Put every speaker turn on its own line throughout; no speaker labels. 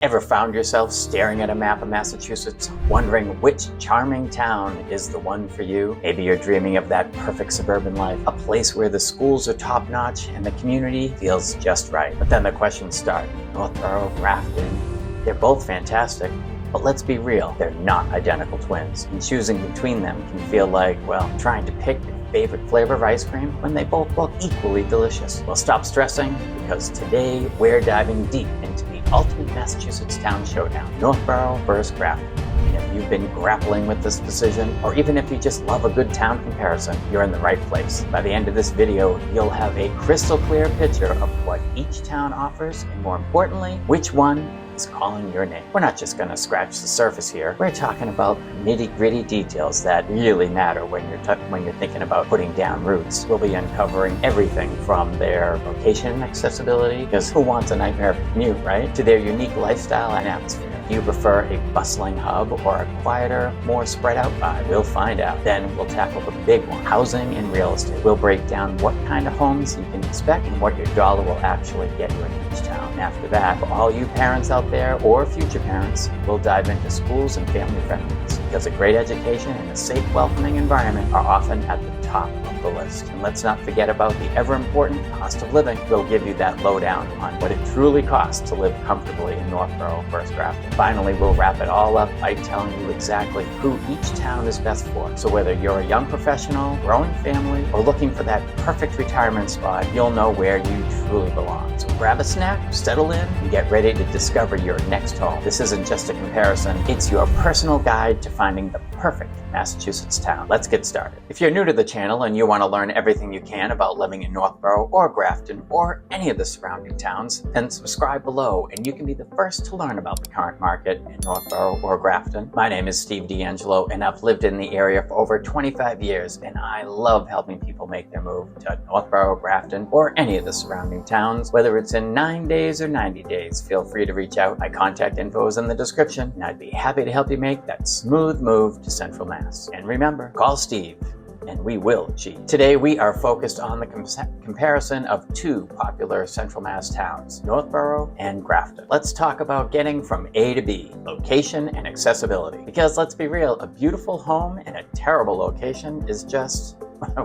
Ever found yourself staring at a map of Massachusetts, wondering which charming town is the one for you? Maybe you're dreaming of that perfect suburban life, a place where the schools are top-notch and the community feels just right. But then the questions start. Northborough, Grafton, they're both fantastic. But let's be real, they're not identical twins. And choosing between them can feel like, well, trying to pick your favorite flavor of ice cream when they both look equally delicious. Well, stop stressing, because today we're diving deep into the ultimate Massachusetts town showdown, Northborough versus Grafton. And if you've been grappling with this decision, or even if you just love a good town comparison, you're in the right place. By the end of this video, you'll have a crystal clear picture of what each town offers, and more importantly, which one is calling your name. We're not just going to scratch the surface here. We're talking about nitty-gritty details that really matter when you're thinking about putting down roots. We'll be uncovering everything from their location and accessibility, because who wants a nightmare of a commute, right? To their unique lifestyle and atmosphere. Do you prefer a bustling hub or a quieter, more spread out vibe? We'll find out. Then we'll tackle the big one, housing and real estate. We'll break down what kind of homes you can expect and what your dollar will actually get you in each town. And after that, for all you parents out there or future parents, we'll dive into schools and family friendliness, because a great education and a safe, welcoming environment are often at the top of the list. And let's not forget about the ever-important cost of living. We'll give you that lowdown on what it truly costs to live comfortably in Northborough versus Grafton. Finally, we'll wrap it all up by telling you exactly who each town is best for. So whether you're a young professional, growing family, or looking for that perfect retirement spot, you'll know where you truly belong. So grab a snack, settle in, and get ready to discover your next home. This isn't just a comparison, it's your personal guide to finding the perfect Massachusetts town. Let's get started. If you're new to the channel and you want to learn everything you can about living in Northborough or Grafton or any of the surrounding towns, then subscribe below and you can be the first to learn about the current market in Northborough or Grafton. My name is Steve D'Angelo and I've lived in the area for over 25 years, and I love helping people make their move to Northborough, Grafton, or any of the surrounding towns. Whether it's in 9 days or 90 days, feel free to reach out. My contact info is in the description, and I'd be happy to help you make that smooth move to Central Mass. And remember, call Steve and we will achieve. Today we are focused on the comparison of two popular Central Mass towns, Northborough and Grafton. Let's talk about getting from A to B, location and accessibility. Because let's be real, a beautiful home in a terrible location is just,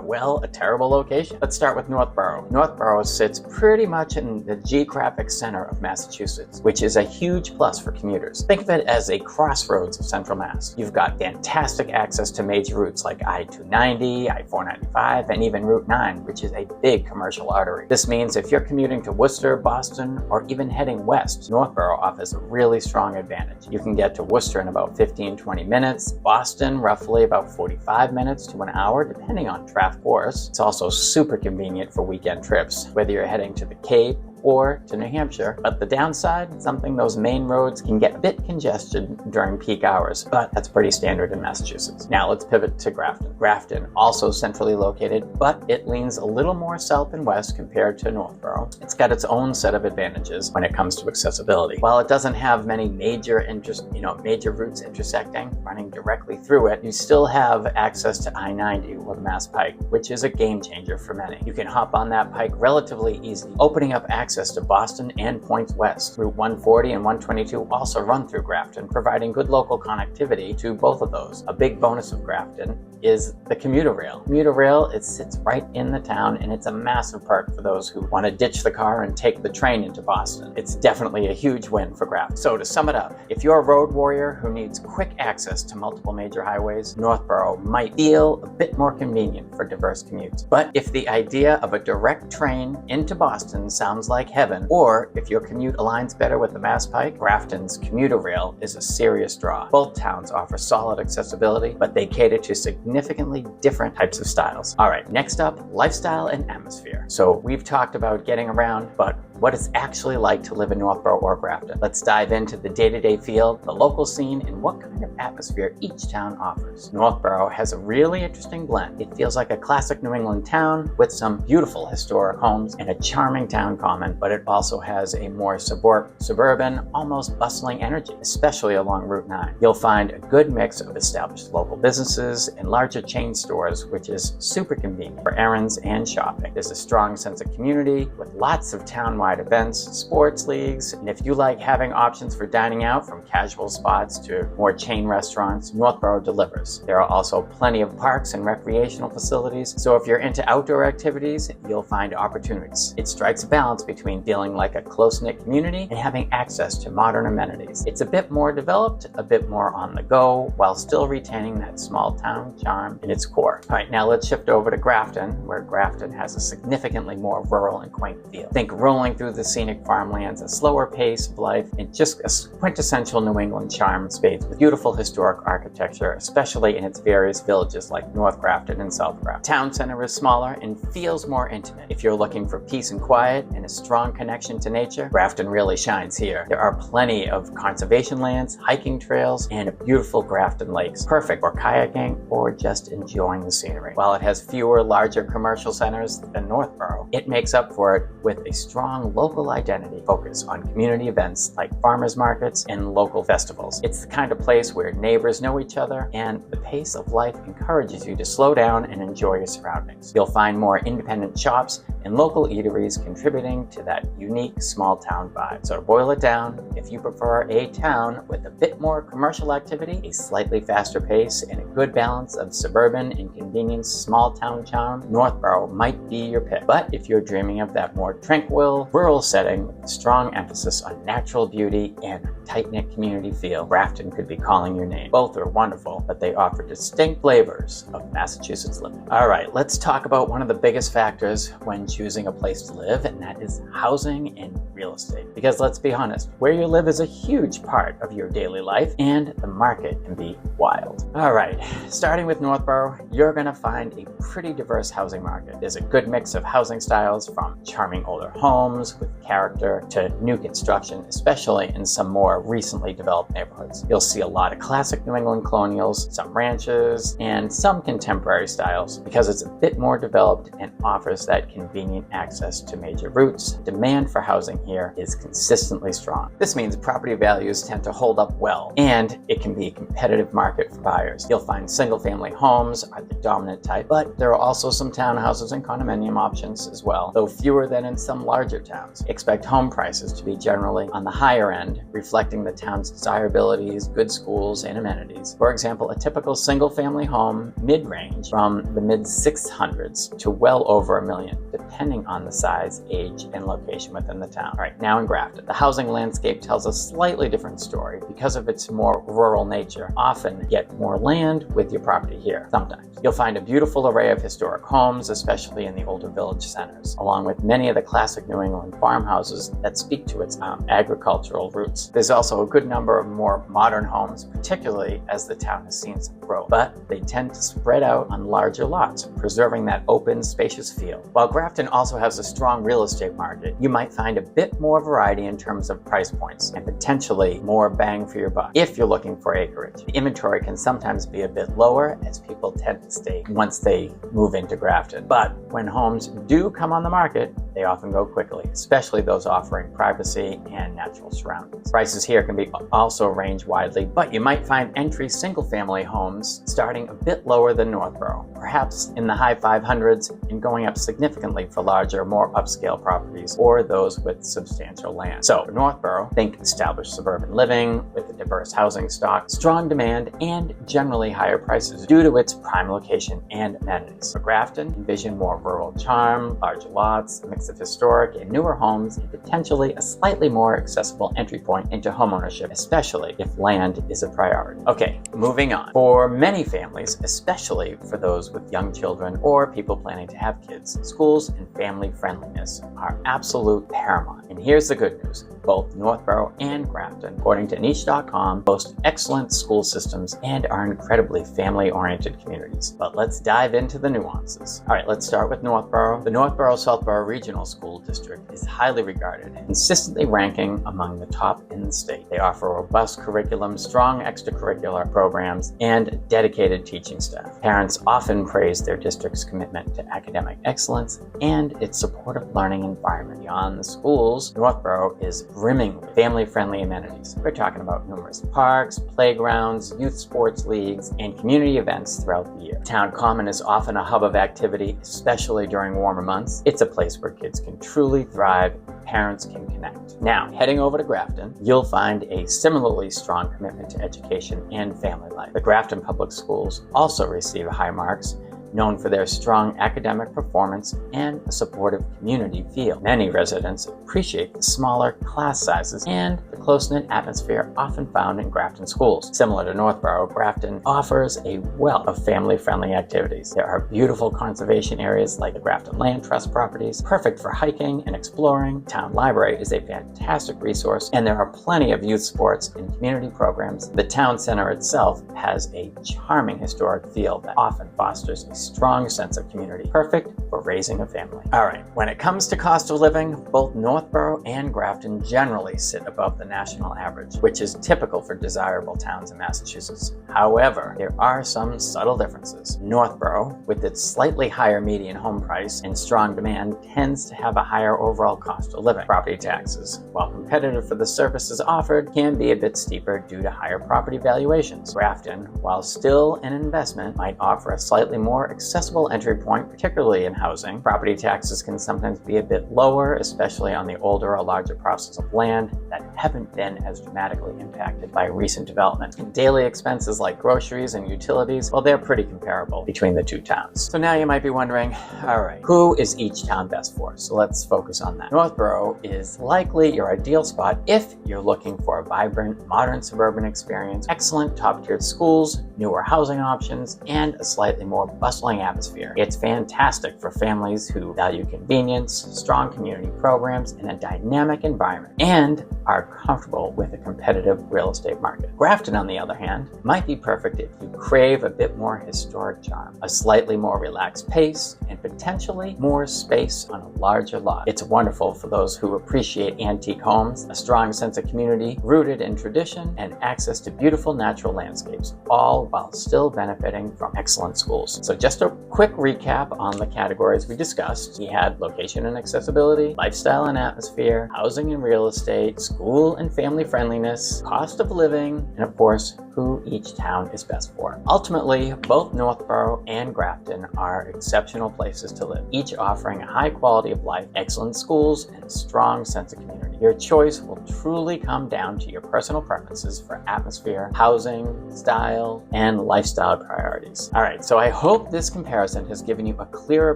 well, a terrible location. Let's start with Northborough. Northborough sits pretty much in the geographic center of Massachusetts, which is a huge plus for commuters. Think of it as a crossroads of Central Mass. You've got fantastic access to major routes like I-290, I-495, and even Route 9, which is a big commercial artery. This means if you're commuting to Worcester, Boston, or even heading west, Northborough offers a really strong advantage. You can get to Worcester in about 15-20 minutes, Boston roughly about 45 minutes to an hour, depending on traffic course. It's also super convenient for weekend trips, whether you're heading to the Cape or to New Hampshire. But the downside, those main roads can get a bit congested during peak hours, but that's pretty standard in Massachusetts. Now let's pivot to Grafton. Grafton, also centrally located, but it leans a little more south and west compared to Northborough. It's got its own set of advantages when it comes to accessibility. While it doesn't have many major routes intersecting, running directly through it, you still have access to I-90 or the Mass Pike, which is a game changer for many. You can hop on that pike relatively easy, opening up access to Boston and points west. Route 140 and 122 also run through Grafton, providing good local connectivity to both of those. A big bonus of Grafton is the commuter rail. Commuter rail, it sits right in the town, and it's a massive perk for those who want to ditch the car and take the train into Boston. It's definitely a huge win for Grafton. So to sum it up, if you're a road warrior who needs quick access to multiple major highways, Northborough might feel a bit more convenient for diverse commutes. But if the idea of a direct train into Boston sounds like heaven, or if your commute aligns better with the Mass Pike, Grafton's commuter rail is a serious draw. Both towns offer solid accessibility, but they cater to significantly different types of styles. All right, next up, lifestyle and atmosphere. So we've talked about getting around, but what it's actually like to live in Northborough or Grafton. Let's dive into the day-to-day feel, the local scene, and what kind of atmosphere each town offers. Northborough has a really interesting blend. It feels like a classic New England town with some beautiful historic homes and a charming town common, but it also has a more suburban, almost bustling energy, especially along Route 9. You'll find a good mix of established local businesses and larger chain stores, which is super convenient for errands and shopping. There's a strong sense of community with lots of town town-wide events, sports leagues, and if you like having options for dining out, from casual spots to more chain restaurants, Northborough delivers. There are also plenty of parks and recreational facilities, so if you're into outdoor activities, you'll find opportunities. It strikes a balance between feeling like a close-knit community and having access to modern amenities. It's a bit more developed, a bit more on the go, while still retaining that small town charm in its core. All right, now let's shift over to Grafton, where Grafton has a significantly more rural and quaint feel. Think rolling through the scenic farmlands, a slower pace of life, and just a quintessential New England charm spades with beautiful historic architecture, especially in its various villages like North Grafton and South Grafton. Town center is smaller and feels more intimate. If you're looking for peace and quiet and a strong connection to nature, Grafton really shines here. There are plenty of conservation lands, hiking trails, and beautiful Grafton lakes, perfect for kayaking or just enjoying the scenery. While it has fewer larger commercial centers than Northborough, it makes up for it with a strong local identity focus on community events like farmers markets and local festivals. It's the kind of place where neighbors know each other and the pace of life encourages you to slow down and enjoy your surroundings. You'll find more independent shops and local eateries contributing to that unique small town vibe. So to boil it down, if you prefer a town with a bit more commercial activity, a slightly faster pace, and a good balance of suburban and convenience small town charm, Northborough might be your pick. But if you're dreaming of that more tranquil, rural setting with a strong emphasis on natural beauty and tight-knit community feel, Grafton could be calling your name. Both are wonderful, but they offer distinct flavors of Massachusetts living. All right, let's talk about one of the biggest factors when choosing a place to live, and that is housing and real estate. Because let's be honest, where you live is a huge part of your daily life, and the market can be wild. All right, starting with Northborough, you're gonna find a pretty diverse housing market. There's a good mix of housing styles, from charming older homes with character to new construction, especially in some more recently developed neighborhoods. You'll see a lot of classic New England colonials, some ranches, and some contemporary styles. Because it's a bit more developed and offers that convenient access to major routes, demand for housing here is consistently strong. This means property values tend to hold up well, and it can be a competitive market for buyers. You'll find single-family homes are the dominant type, but there are also some townhouses and condominium options as well, though fewer than in some larger towns. Expect home prices to be generally on the higher end, reflecting the town's desirabilities, good schools, and amenities. For example, a typical single-family home mid-range from the mid-600s to well over $1 million, depending on the size, age, and location within the town. All right, now in Grafton, the housing landscape tells a slightly different story because of its more rural nature. Often get more land with your property here, sometimes. You'll find a beautiful array of historic homes, especially in the older village centers, along with many of the classic New England farmhouses that speak to its agricultural roots. There's also a good number of more modern homes, particularly as the town has seen some growth, but they tend to spread out on larger lots, preserving that open, spacious feel. While Grafton also has a strong real estate market, you might find a bit more variety in terms of price points and potentially more bang for your buck if you're looking for acreage. The inventory can sometimes be a bit lower as people tend to stay once they move into Grafton. But when homes do come on the market, they often go quickly, especially those offering privacy and natural surroundings. Prices here can be also range widely, but you might find entry single-family homes starting a bit lower than Northborough, perhaps in the high 500s and going up significantly for larger, more upscale properties or those with substantial land. So for Northborough, think established suburban living with a diverse housing stock, strong demand, and generally higher prices due to its prime location and amenities. For Grafton, envision more rural charm, larger lots, a mix of historic and newer homes, and potentially a slightly more accessible entry point into homeownership, especially if land is a priority. Okay, moving on. For many families, especially for those with young children or people planning to have kids, schools and family friendliness are absolute paramount. And here's the good news. Both Northborough and Grafton, according to niche.com, boast excellent school systems and are incredibly family-oriented communities. But let's dive into the nuances. All right, let's start with Northborough. The Northborough-Southborough Regional School District is highly regarded, consistently ranking among the top in the state. They offer a robust curriculum, strong extracurricular programs, and dedicated teaching staff. Parents often praise their district's commitment to academic excellence and its supportive learning environment. Beyond the schools, Northborough is brimming with family-friendly amenities. We're talking about numerous parks, playgrounds, youth sports leagues, and community events throughout the year. Town Common is often a hub of activity, especially during warmer months. It's a place where kids can truly thrive, parents can connect. Now, heading over to Grafton, you'll find a similarly strong commitment to education and family life. The Grafton Public Schools also receive high marks, known for their strong academic performance and a supportive community feel. Many residents appreciate the smaller class sizes and the close-knit atmosphere often found in Grafton schools. Similar to Northborough, Grafton offers a wealth of family-friendly activities. There are beautiful conservation areas like the Grafton Land Trust properties, perfect for hiking and exploring. Town Library is a fantastic resource, and there are plenty of youth sports and community programs. The town center itself has a charming historic feel that often fosters a strong sense of community, perfect for raising a family. All right, when it comes to cost of living, both Northborough and Grafton generally sit above the national average, which is typical for desirable towns in Massachusetts. However, there are some subtle differences. Northborough, with its slightly higher median home price and strong demand, tends to have a higher overall cost of living. Property taxes, while competitive for the services offered, can be a bit steeper due to higher property valuations. Grafton, while still an investment, might offer a slightly more accessible entry point, particularly in housing. Property taxes can sometimes be a bit lower, especially on the older or larger parcels of land that haven't been as dramatically impacted by recent development. And daily expenses like groceries and utilities, well, they're pretty comparable between the two towns. So now you might be wondering, all right, who is each town best for? So let's focus on that. Northborough is likely your ideal spot if you're looking for a vibrant, modern suburban experience, excellent top-tiered schools, newer housing options, and a slightly more bustling atmosphere. It's fantastic for families who value convenience, strong community programs, and a dynamic environment, and are comfortable with a competitive real estate market. Grafton, on the other hand, might be perfect if you crave a bit more historic charm, a slightly more relaxed pace, and potentially more space on a larger lot. It's wonderful for those who appreciate antique homes, a strong sense of community rooted in tradition, and access to beautiful natural landscapes, all while still benefiting from excellent schools. So just a quick recap on the categories we discussed. We had location and accessibility, lifestyle and atmosphere, housing and real estate, school and family friendliness, cost of living, and of course, who each town is best for. Ultimately, both Northborough and Grafton are exceptional places to live, each offering a high quality of life, excellent schools, and a strong sense of community. Your choice will truly come down to your personal preferences for atmosphere, housing, style, and lifestyle priorities. All right, so I hope this comparison has given you a clearer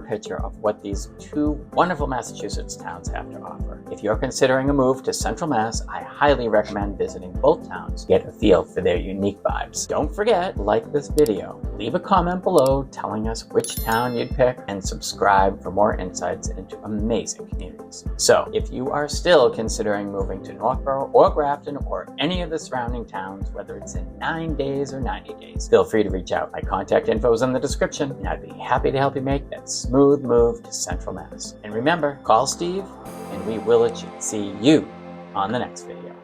picture of what these two wonderful Massachusetts towns have to offer. If you're considering a move to Central Mass, I highly recommend visiting both towns to get a feel for their unique vibes. Don't forget, like this video, leave a comment below telling us which town you'd pick, and subscribe for more insights into amazing communities. So if you are still considering moving to Northborough or Grafton or any of the surrounding towns, whether it's in 9 days or 90 days, feel free to reach out. My contact info is in the description, and I'd be happy to help you make that smooth move to Central Mass. And remember, call Steve and we will see you on the next video.